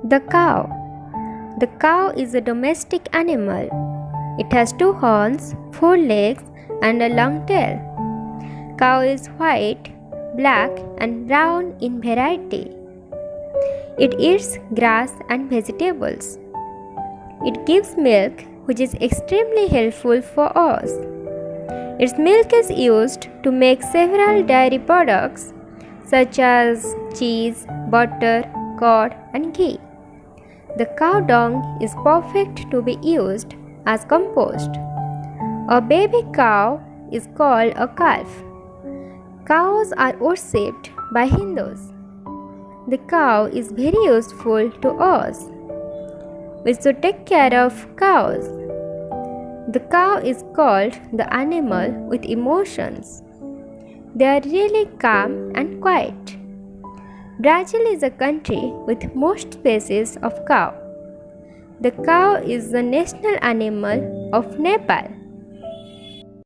The cow. The cow is a domestic animal. It has two horns, four legs, and a long tail. Cow is white, black, and brown in variety. It eats grass and vegetables. It gives milk, which is extremely helpful for us. Its milk is used to make several dairy products such as cheese, butter, curd, and ghee. The cow dung is perfect to be used as compost. A baby cow is called a calf. Cows are worshipped by Hindus. The cow is very useful to us. We should take care of cows. The cow is called the animal with emotions. They are really calm and quiet. Brazil is a country with most species of cow. The cow is the national animal of Nepal.